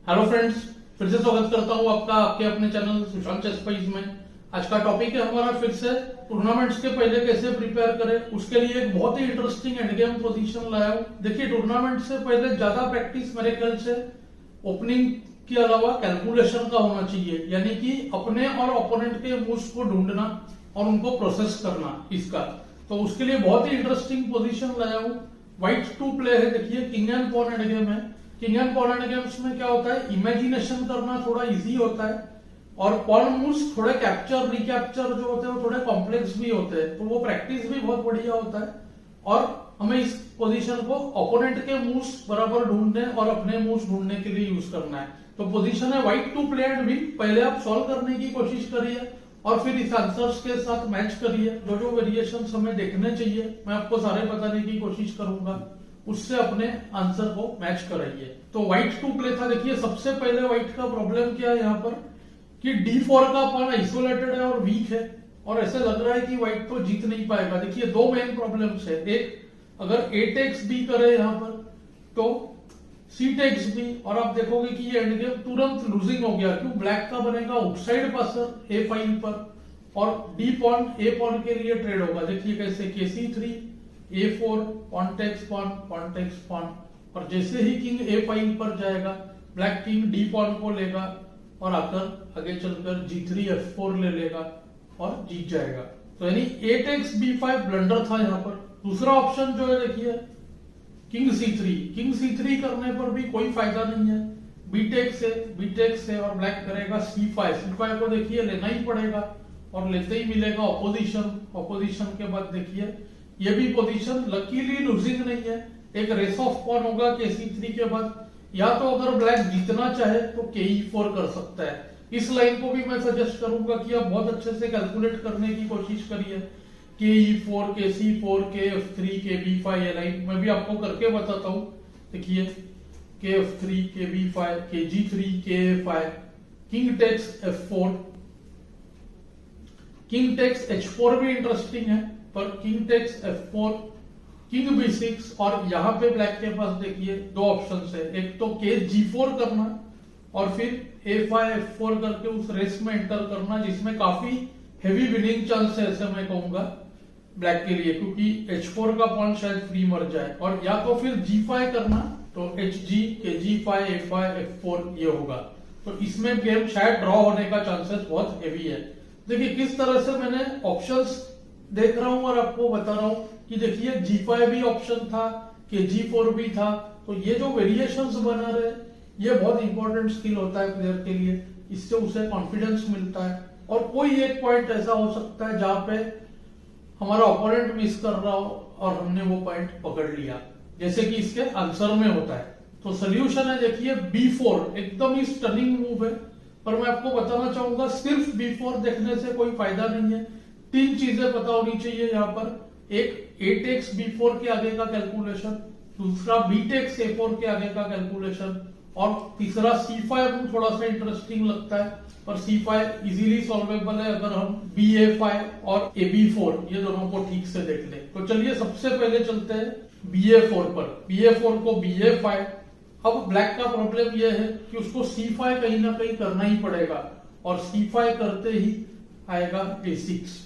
Hello friends, फिर से स्वागत करता हूं आपका आपके अपने चैनल सुशांत चेस स्पाइस में। आज का टॉपिक है हमारा फिर से टूर्नामेंट्स के पहले कैसे प्रिपेयर करें। उसके लिए एक बहुत ही इंटरेस्टिंग एंड गेम पोजीशन लाया हूं। देखिए, टूर्नामेंट से पहले ज्यादा प्रैक्टिस मेरे ख्याल से ओपनिंग के अलावा कैलकुलेशन का होना चाहिए, यानी कि अपने और ओपोनेंट के मूव्स को ढूंढना और उनको प्रोसेस करना इसका। तो उसके लिए बहुत ही इंटरेस्टिंग पोजीशन लाया हूं। व्हाइट टू प्ले है, देखिए king and pawn end game है। King and pawn end games में क्या होता है, इमेजिनेशन करना थोड़ा इजी होता है और पॉन मूव्स थोड़े कैप्चर रिकैप्चर जो होते हैं वो थोड़े कॉम्प्लेक्स भी होते हैं, तो वो प्रैक्टिस भी बहुत बढ़िया होता है। और हमें इस पोजीशन को ओपोनेंट के मूव्स बराबर ढूंढने और अपने मूव्स ढूंढने के लिए यूज करना है। तो पोजीशन है white to play and be. पहले आप सॉल्व करने की कोशिश करिए और फिर इस आंसर्स के साथ मैच करिए। जो जो वेरिएशन हमें देखने चाहिए मैं आपको सारे बताने की कोशिश करूंगा, उससे अपने आंसर को मैच कराइए। तो व्हाइट टू प्ले था। देखिए, सबसे पहले व्हाइट का प्रॉब्लम क्या है यहाँ पर कि D4 का पॉन आइसोलेटेड है और वीक है और ऐसे लग रहा है कि व्हाइट तो जीत नहीं पाएगा। देखिए, दो मेन प्रॉब्लम्स है। एक, अगर A टेक्स B करे यहाँ पर तो C टेक्स B, और आप देखोगे कि ये एंड गेम तुरंत लूजिंग हो गया। क्यों? ब्लैक का बनेगा आउटसाइड पासर A5 पर और D पॉन A पॉन के लिए ट्रेड होगा। देखिए कैसे, KC3 A4 pawn takes pawn, और जैसे ही किंग A5 पर जाएगा ब्लैक किंग D पॉन को लेगा और आकर आगे चलकर G3 F4 ले लेगा और जीत जाएगा। तो यानी A टेक्स B5 ब्लंडर था यहाँ पर। दूसरा ऑप्शन जो है, देखिए किंग C3 करने पर भी कोई फायदा नहीं है। B टेक्स से और ब्लैक करेगा C5 को देखिए लेना ही पड़ेगा और लेते ही मिलेगा ऑपोजिशन के बाद देखिए ये भी पोजीशन लकीली लूजिंग नहीं है। एक रेस ऑफ पॉन होगा KC3 के बाद, या तो अगर ब्लैक जीतना चाहे तो KE4 कर सकता है। इस लाइन को भी मैं सजेस्ट करूंगा कि आप बहुत अच्छे से कैलकुलेट करने की कोशिश करिए। KE4 KC4 KF3 KB5 ये लाइन मैं भी आपको करके बताता हूं। देखिए KF3 KB5 KG3 KA5, king takes F4, king takes H4 भी इंटरेस्टिंग है, पर king takes F4, king B6, और यहां पे ब्लैक के पास देखिए दो ऑप्शन है। एक तो KG4 करना और फिर A5 F4 करके उस रेस में एंटर करना, जिसमें काफी हेवी विनिंग चांस है ऐसे मैं कहूंगा ब्लैक के लिए, क्योंकि H4 का पॉइंट शायद फ्री मर जाए। और या तो फिर G5 करना, तो HG KG5 A5 F4 ये होगा। तो इसमें गेम शायद ड्रॉ होने का चांसेस बहुत हेवी है। देखिए किस तरह से मैंने ऑप्शंस देख रहा हूं और आपको बता रहा हूं कि देखिए G5 भी ऑप्शन था, KG4 भी था। तो ये जो वेरिएशंस बना रहे ये बहुत इंपॉर्टेंट स्किल होता है प्लेयर के लिए। इससे उसे कॉन्फिडेंस मिलता है और कोई एक पॉइंट ऐसा हो सकता है जहां पे हमारा ओपोनेंट मिस कर रहा हो और हमने वो पॉइंट पकड़ लिया, जैसे कि इसके आंसर में होता है। तो सोल्यूशन है, देखिए B4 एकदम ही स्टनिंग मूव है, पर मैं आपको बताना चाहूंगा सिर्फ B4 देखने से कोई फायदा नहीं है। तीन चीजें पता होनी चाहिए यहाँ पर। एक, A टेक्स B4 के आगे का कैलकुलेशन, दूसरा B टेक्स A4 के आगे का कैलकुलेशन, और तीसरा C5 थोड़ा सा इंटरेस्टिंग लगता है, पर C5 इजीली सॉल्वेबल है अगर हम BA5 और AB4 ये दोनों को ठीक से देख लें। तो चलिए सबसे पहले चलते हैं BA4 पर। BA4 को BA5। अब ब्लैक का प्रॉब्लम यह है कि उसको C5 कहीं ना कहीं करना ही पड़ेगा और C5 करते ही आएगा A6।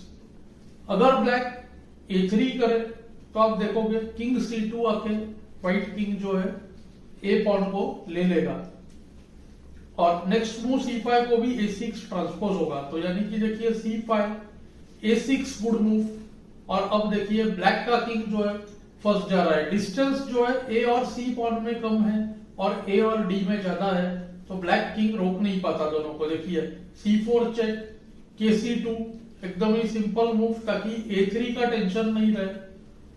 अगर ब्लैक A3 करे तो आप देखोगे किंग C2 आके व्हाइट किंग जो है A पॉन को ले लेगा और नेक्स्ट मूव C5 को भी A6 ट्रांसपोज होगा। तो यानी कि देखिए C5 A6 गुड मूव। और अब देखिए ब्लैक का किंग जो है फर्स्ट जा रहा है। डिस्टेंस जो है A और C पॉन में कम है और A और D में ज्यादा है, तो ब्लैक किंग रोक नहीं पाता दोनों को। देखिए C4 चेक, KC2 एकदम ही सिंपल मूव ताकि A3 का टेंशन नहीं रहे,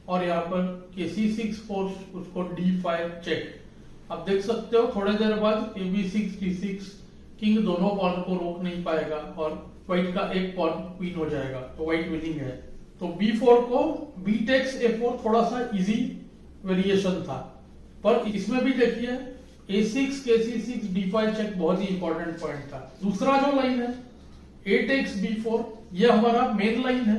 और यहाँ पर KC6 फोर्स, उसको D5 चेक। आप देख सकते हो थोड़ी देर बाद AB6 D6 किंग दोनों पॉन को रोक नहीं पाएगा और व्हाइट का एक पॉन क्वीन हो जाएगा, तो व्हाइट विनिंग है। तो B4 को B टेक्स A4 थोड़ा सा इजी वेरिएशन था, पर इसमें भी देखिए A6 KC6 D5 चेक बहुत ही इंपॉर्टेंट पॉइंट था। दूसरा जो लाइन है A टेक्स B4, ये हमारा मेन लाइन है।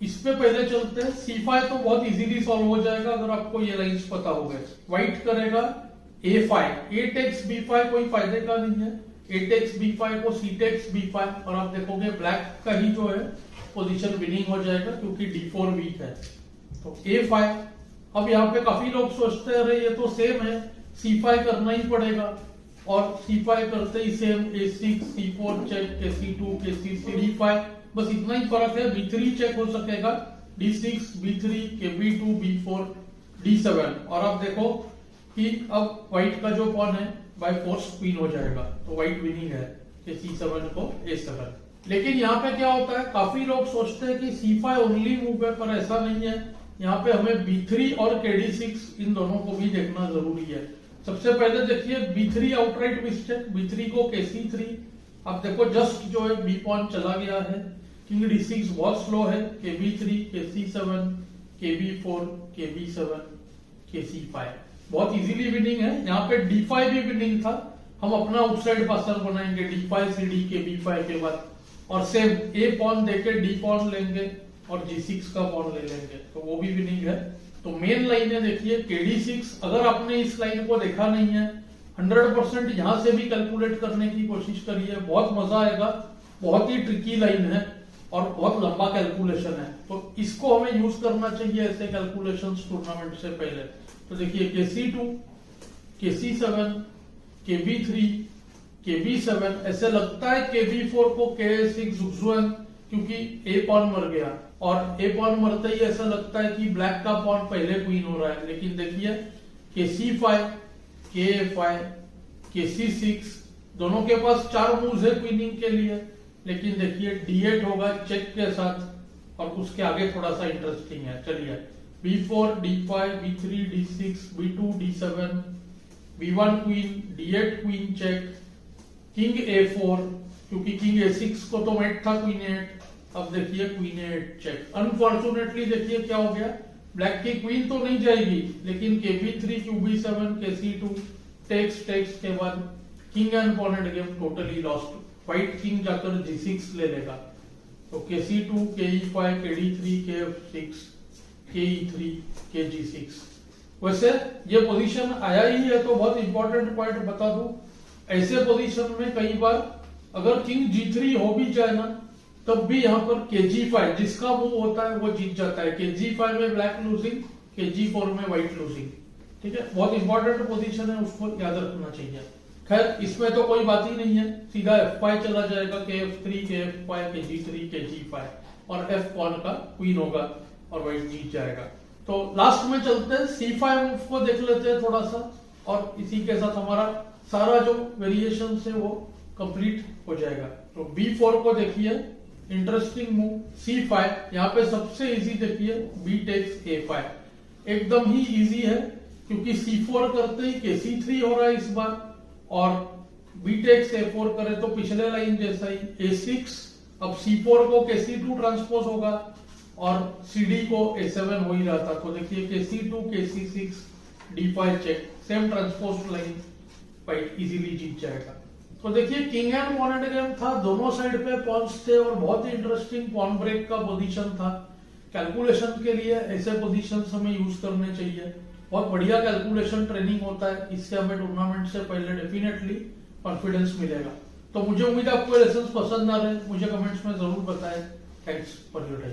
इस पे पहले चलते हैं। C5 तो बहुत इजीली सॉल्व हो जाएगा अगर आपको ये लाइंस पता हो गए। व्हाइट करेगा A5, A टेक्स B5 कोई फायदे का नहीं है, A टेक्स B5 को C टेक्स B5, और आप देखोगे ब्लैक का ही जो है पोजीशन विनिंग हो जाएगा क्योंकि D4 वीक है। तो A5, अब यहाँ पे काफी लोग सोचते हैं ये तो सेम है, C5 करना ही पड़ेगा, और C5 करते ही same A6 C4 check, KC2 KC3 D5, बस इतना ही फर्क है, B3 चेक हो सकेगा, D6 B3 KB2 B4 D7, और आप देखो कि अब व्हाइट का जो पॉन है बाय फोर्स क्वीन हो जाएगा, तो व्हाइट विनिंग है कि C7 को A7। लेकिन यहाँ पे क्या होता है, काफी लोग सोचते हैं कि C5 ओनली मूव है, पर ऐसा नहीं है। यहाँ पे हमें B3 और KD6 इन दोनों को भी देखना जरूरी है। सबसे पहले देखिए B3 आउटराइट मिस्टेक, B3 को KC3, आप देखो जस्ट जो है B पॉन चला गया है, किंग D6 बहुत स्लो है, KB3 KC7 KB4 KB7 KC5, बहुत इजीली विनिंग है। यहाँ पे D5 भी विनिंग था, हम अपना आउटसाइड पासर बनाएंगे D5 CD KB5 के बाद, और सेम A पॉन देके D पॉन लेंगे और G6 का पॉन ले लेंगे, तो वो भी विनिंग है। तो मेन लाइन है देखिए KD6, अगर आपने इस लाइन को देखा नहीं है 100% यहां से भी कैलकुलेट करने की कोशिश करिए, बहुत मजा आएगा। बहुत ही ट्रिकी लाइन है और बहुत लंबा कैलकुलेशन है, तो इसको हमें यूज करना चाहिए ऐसे कैलकुलेशंस टूर्नामेंट से पहले। तो देखिए KC2 KC7 KB3 KB7, ऐसे लगता है KB4 को KA6 जुक्सुएन, क्योंकि A पॉन मर गया, और A पॉन मरते ही ऐसा लगता है कि ब्लैक का पॉन पहले क्वीन हो रहा है। लेकिन देखिए KC5 KA5 KC6, दोनों के पास 4 मूव्स है क्वीनिंग के लिए, लेकिन देखिए D8 होगा चेक के साथ, और उसके आगे थोड़ा सा इंटरेस्टिंग है। चलिए B4 D5 B3 D6 B2 D7 B1 queen D8 queen check, king A4, क्योंकि किंग A6 को तो मेट था क्वीन 8, अब देखिए क्वीन 8 चेक। अनफॉर्चुनेटली देखिए क्या हो गया, ब्लैक की क्वीन तो नहीं जाएगी, लेकिन KB3 QB7 KC2 takes takes के बाद king and pawn end game totally lost, white king जाकर G6 ले लेगा। तो KC2 KE5 KD3 KF6 KE3 KG6। वैसे ये पोजीशन आया ही है तो बहुत इंपॉर्टेंट पॉइंट बता दूं, ऐसे पोजीशन में कई बार अगर किंग G3 हो भी जाए ना, तब भी यहाँ पर KG5 जिसका मूव होता है वो जीत जाता है। KG5 में ब्लैक लूजिंग, KG4 में व्हाइट लूजिंग, ठीक है, बहुत इंपॉर्टेंट पोजीशन है, उसको याद रखना चाहिए। खैर इसमें तो कोई बात ही नहीं है, सीधा F5 चला जाएगा, KF3 KF5 KG3 KG5, और F पॉन का क्वीन होगा और व्हाइट जीत जाएगा। तो लास्ट में चलते हैं C5 मूव को देख लेते हैं थोड़ा सा, और इसी के साथ हमारा सारा जो वेरिएशन है वो कंप्लीट हो जाएगा। तो B4 को देखिए, इंटरेस्टिंग मूव C5, यहाँ पे सबसे इजी देखिए B टेक्स A5, एकदम ही इजी है, क्योंकि C4 करते ही KC3 हो रहा है इस बार, और B टेक्स A4 करे तो पिछले लाइन जैसा ही A6, अब C4 को KC2 ट्रांसपोज होगा, और CD को A7 हो ही रहा था, तो देखिए KC2 KC6 D5 check, same transpose line, white easily जीत जाएगा। तो देखिए king and pawn end game था, दोनों साइड पे पॉन्स थे, और बहुत ही इंटरेस्टिंग पॉन ब्रेक का पोजीशन था। कैलकुलेशन के लिए ऐसे पोजीशंस हमें यूज करने चाहिए, बहुत बढ़िया कैलकुलेशन ट्रेनिंग होता है, इससे हमें टूर्नामेंट से पहले डेफिनेटली कॉन्फिडेंस मिलेगा। तो मुझे उम्मीद है आपको लेसन पसंद आ रहे हैं, मुझे कमेंट्स में जरूर बताएं। Thanks for your time.